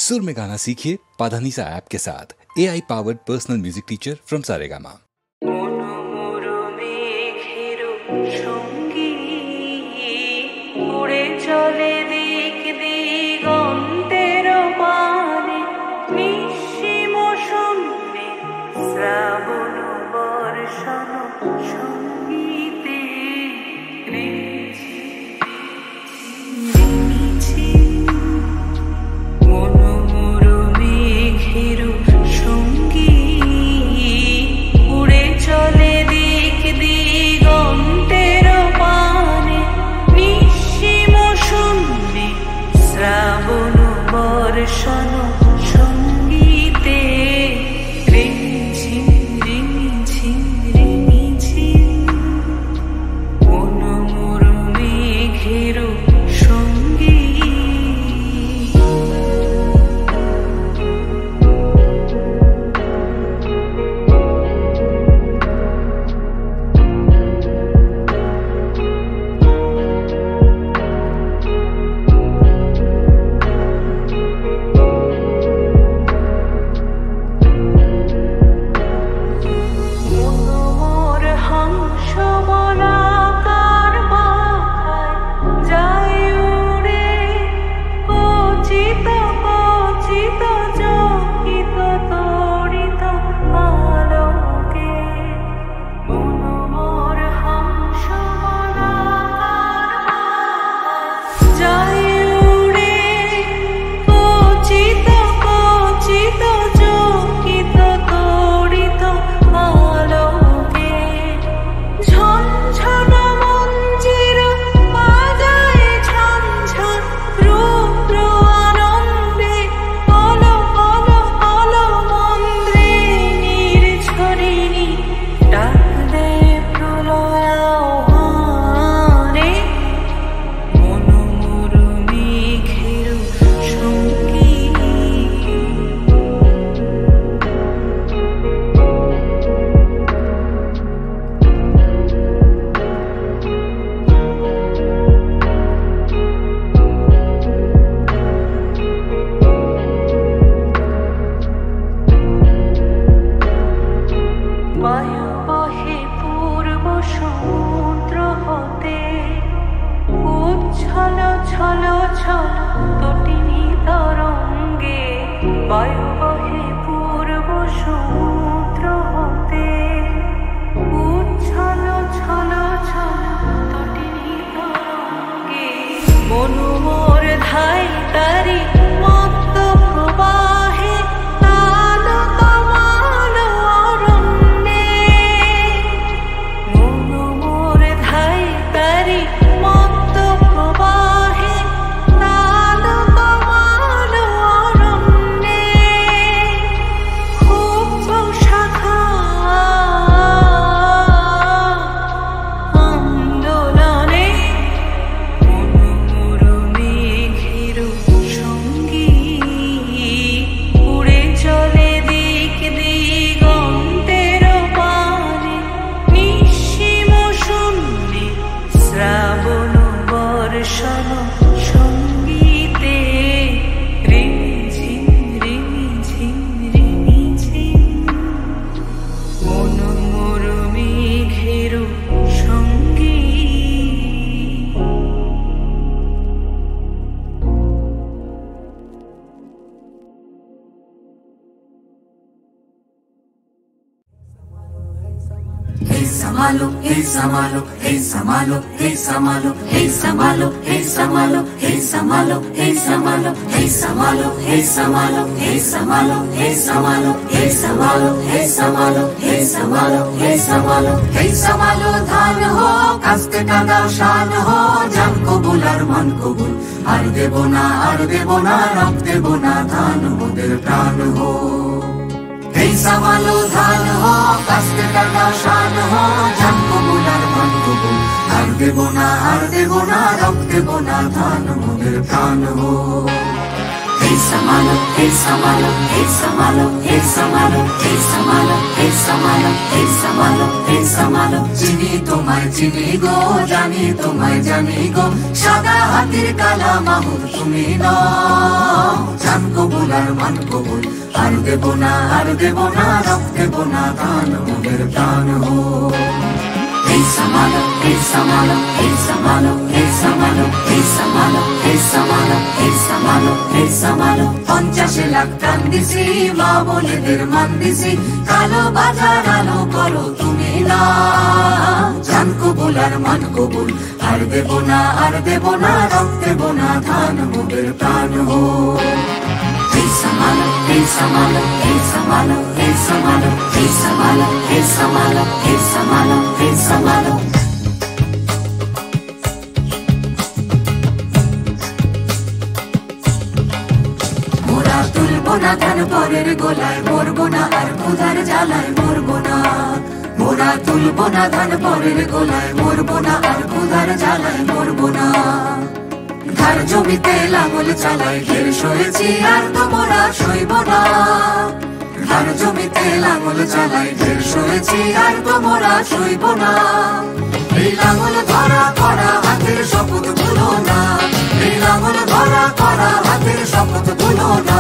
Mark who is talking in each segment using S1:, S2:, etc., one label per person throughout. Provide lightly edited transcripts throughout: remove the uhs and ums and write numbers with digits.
S1: सुर में गाना सीखिए पाधानीसा ऐप के साथ। AI powered personal music teacher from Saregama.
S2: Samalo, hey Samalo, hey Samalo, hey Samalo, hey Samalo, hey Samalo, hey Samalo, hey Samalo, hey Samalo, hey Samalo, hey Samalo, hey Samalo, hey Samalo, hey Samalo, hey Samalo, hey Samalo, hey Samalo, ধান ho, কাস্তে কাদা শান ho, জান কবুল আর মান কবুল, আর দেব না, rock দেব না, ধান মোদের প্রাণ ho. Hey Samalo, ধান ho, কাস্তে কাদা শান ho, জান কবুল আর মান কবুল, আর দেব না, রক দেব না, ধান মোদের প্রাণ ho. Hey Samalo, hey Samalo, hey Samalo, hey Samalo, hey Samalo, hey Samalo, hey Samalo, hey Samalo, চিনি তোমায় চিনি গো, জানি তোমায় জানি গো, সাদা হাতির কালা মাহুর তুমি নও, জান কবুল বুলার মান কবুল। আর দেব না, আর দেব না, রক্তে বোনা ধান মোদের প্রাণ হো। এই সামালো, এই সামালো, এই সামালো, এই সামালো, এই সামালো, এই সামালো, এই সামালো, এই সামালো। 50 লাখ প্রাণ দিছি, মা বোনেদের মান দিছি, কালো বাজার আলো করো তুমি না। জান কবুল আর মান কবুল। আর দেব না, আর দেব না, রক্তে বোনা ধান মোদের প্রাণ হো। এই সামালো, এই সামালো, এই সামালো, এই সামালো, এই সামালো, এই সামালো, এই সামালো, এই সামালো। মোরা তুলবো না ধান পরের গোলায়, মরবো না আর ক্ষুধার জ্বালায় মরবো না। মোরা তুলবো না ধান পরের গোলায়, মরবো না আর ক্ষুধার জ্বালায় মরবো না। ধার জমিতে লাঙল চালাই ঢের সয়েছি, আর তো মোরা সইব না। ধার জমিতে লাঙল চালাই ঢের সয়েছি, আর তো মোরা সইব না। এই লাঙল ধরা করা হাতের শপথ ভুলো না। এই লাঙল ধরা করা হাতের শপথ ভুলো না।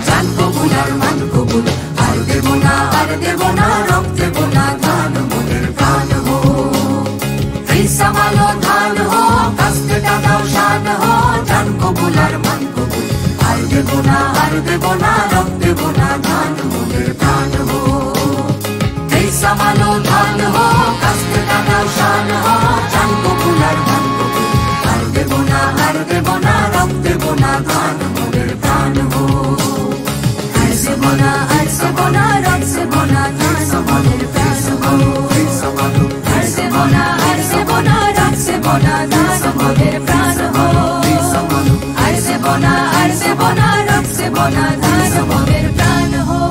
S2: জান কবুল আর মান কবুল। আর দেব না, আর দেব না, রক্তে বোনা ধান মোদের প্রাণ হো। এই সামালো ধান হো, কাস্তে টাকাও শান হো। জান কবুল আর মান কবুল। আর দেব না, আর দেব না, রক্তে বোনা ধান মোদের প্রাণ হো। এই সামালো ধান হো, কাস্তে টাকাও শান হো। জান কবুল আর মান কবুল। আর দেব না, আর দেব না, রক্তে বোনা ধান মোদের প্রাণ হো। আর দেব না, আর দেব না, রক্তে বোনা ধান মোদের প্রাণ হো। এই সামালো, আর দেব না, আর দেব না, রক্তে বোনা ধান মোদের প্রাণ হো। এই সামালো, আর দেব না, আর দেব না, রক্তে বোনা ধান মোদের প্রাণ হো।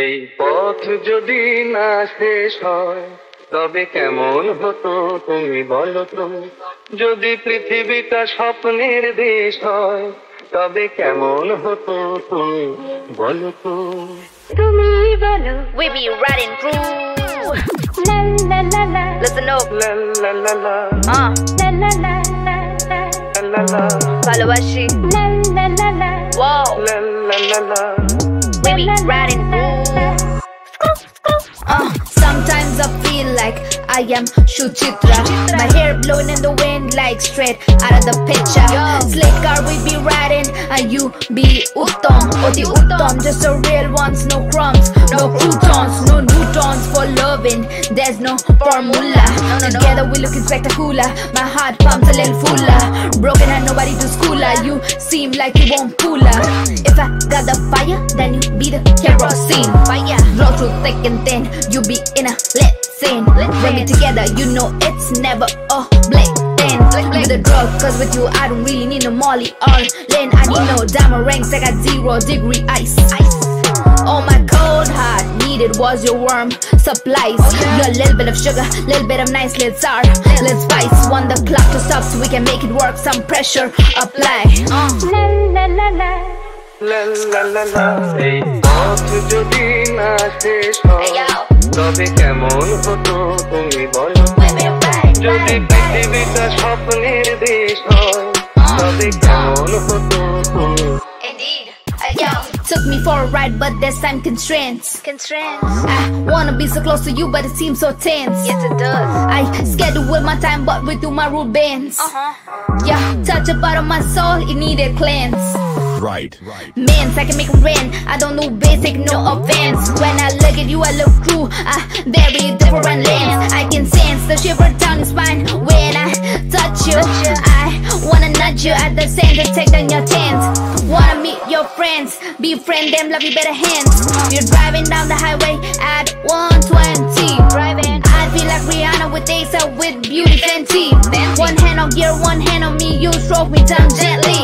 S3: এই পথ যদি না শেষ হয় তবে কেমন হতো তুমি বলো তো, যদি পৃথিবীটা স্বপ্নের দেশ হয় তবে কেমন হতো তুমি বলো তো,
S4: তুমি বলো।
S5: We be riding through.
S4: La la la la.
S5: Listen up.
S3: লা লা লা লা
S4: La la la la la.
S3: লা লা
S5: ভালোবাসি.
S4: La la la la.
S5: Wow.
S3: লা লা লা লা
S5: We be riding through. Sometimes I feel like I am Shuchitra. My hair blowing in the wind like straight out of the picture. Slick car we be riding and you be Uttam. Oti Uttam, just the real ones, no crumbs, no croutons, no newtons for loving. There's no formula. Together we looking spectacular. My heart pumps a little fuller. Broken and nobody to schooler. You seem like you won't pull her. If I got the fire, then you be the kerosene. Fire, roll through thick and thin. You be in a lit scene. When we together, you know it's never a blink. You the drug, cause with you I don't really need no Molly or Lynn. I need no diamond rings, I got 0-degree ice. All my cold heart needed was your warm supplies. Your little bit of sugar, little bit of nice little sour, little spice. Want the clock to stop so we can make it work. Some pressure apply.
S4: La la la la.
S3: লা লা লা লা এই পথ যদি না শেষ হয় তবে কেমন হতো তুমি বলো, যদি পৃথিবীটা স্বপ্নের দেশ হয় তবে কেমন হতো তুমি।
S5: Indeed. Took me for a ride, but there's time constraints. I wanna be so close to you, but it seems so tense. Yes, it does. I schedule with my time, but with you my rule bends. Yeah, touch a part of my soul, it needed cleanse.
S1: Right.
S5: Mans, I can make it rain. I don't know basic, no offense. When I look at you, I look through very different lens. I can sense the shiver down your spine when I touch you. I wanna nudge you at the center, take down your tent. Wanna meet your friends, befriend them, love you better hands. You're driving down the highway at 120. I feel like Rihanna with Asa with beauty Fenty. One hand on gear, one hand on me, you stroke me down gently.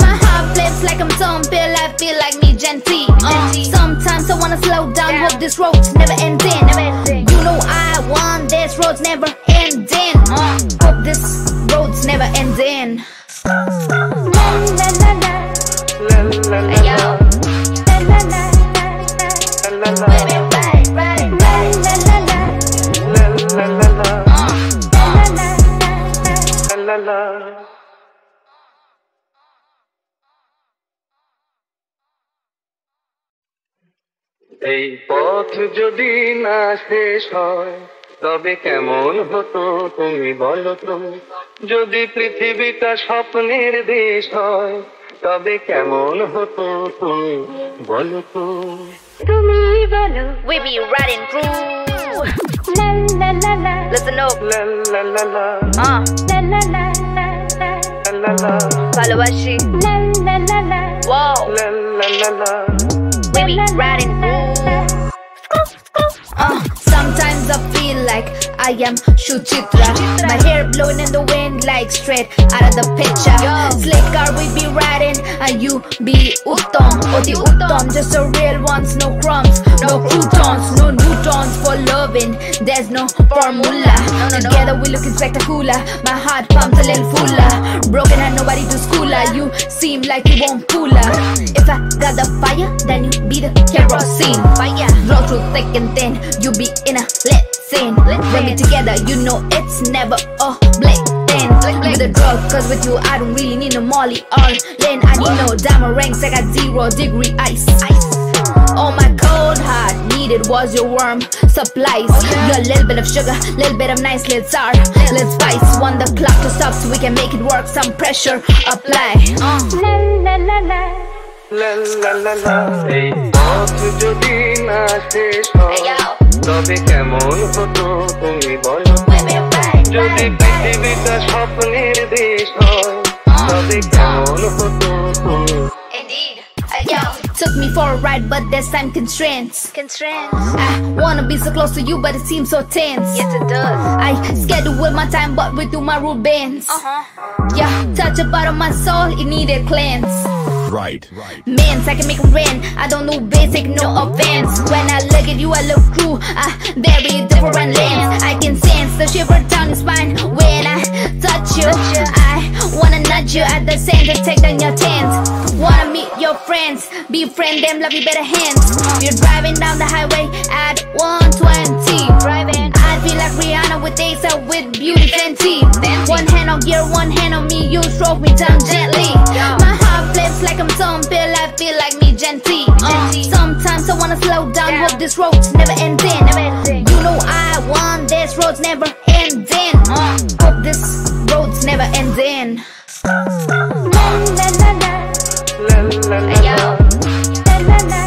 S5: My heart flips like I'm some pill, I feel like me gently. Sometimes I wanna slow down, hope this road's never ending. You know I want this road's never ending. Hope this road's never ending.
S4: La la la la.
S3: লা লা লা লা এই পথ যদি না শেষ হয় তবে কেমন হতো তুমি বলো তো, যদি পৃথিবীটা স্বপ্নের দেশ হয় তবে কেমন হতো তুমি বলো তো।
S4: তুমি বলো
S5: We be riding through.
S4: লা লা লা লা
S5: Listen up.
S3: লা লা লা লা
S4: লা লা লা লা লা
S3: লা লা
S5: ভালোবাসি.
S4: লা লা লা লা
S5: Wow.
S3: লা লা লা লা
S5: We be riding through. Sometimes I feel like I am Shuchitra. My hair blowing in the wind like straight out of the picture. Slick car we be riding and you be Uttam. Oti Uttam, just the real ones, no crumbs, no croutons, no newtons for loving. There's no formula. Together we looking spectacular. My heart pumps a little fuller. Broken and nobody to schooler. You seem like you won't pull her. If I got the fire, then you be the kerosene. Fire, roll through thick and thin. You be in a lit scene. When we together, you know it's never a blink. With a drug, cause with you I don't really need no Molly or Lynn. I need no diamond rings, I got 0-degree ice. All my cold heart needed was your warm supplies. Your little bit of sugar, little bit of nice little sour, little spice. Want the clock to stop so we can make it work. Some pressure apply.
S4: লা লা লা লা
S3: লা লা লা লা এই পথ যদি না শেষ হয় তবে কেমন হতো তুমি বলো, যদি পৃথিবীটা স্বপ্নের দেশ হয় তবে কেমন হতো তুমি।
S5: Indeed. Took me for a ride, but there's time constraints. I wanna be so close to you, but it seems so tense. Yes, it does. I schedule with my time, but we do my rule bends. Yeah, touch a part of my soul, it needed cleanse.
S1: Right.
S5: Mans, I can make 'em rain. I don't know basic, no offense. When I look at you, I look through a very different lens. I can sense the shiver down your spine when I touch you. I wanna nudge you at the center, take down your tents. Wanna meet your friends, befriend them, love you better hands. You're driving down the highway at 120. I feel like Rihanna with ASAP with beauty Fenty. One hand on gear, one hand on me, you stroke me down gently. My heart flips like I'm some pill, I feel like me gentle. Sometimes I wanna slow down, hope this road's never ending. You know I want this road's never ending. Hope this road's never ending.
S4: লা লা লা লা
S3: লা লা লা
S5: Yo,
S4: লা লা লা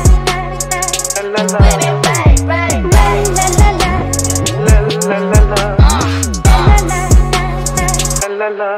S4: লা
S3: লা লা
S5: we been riding.
S4: লা লা লা লা
S3: লা লা লা
S4: লা লা লা
S3: লা লা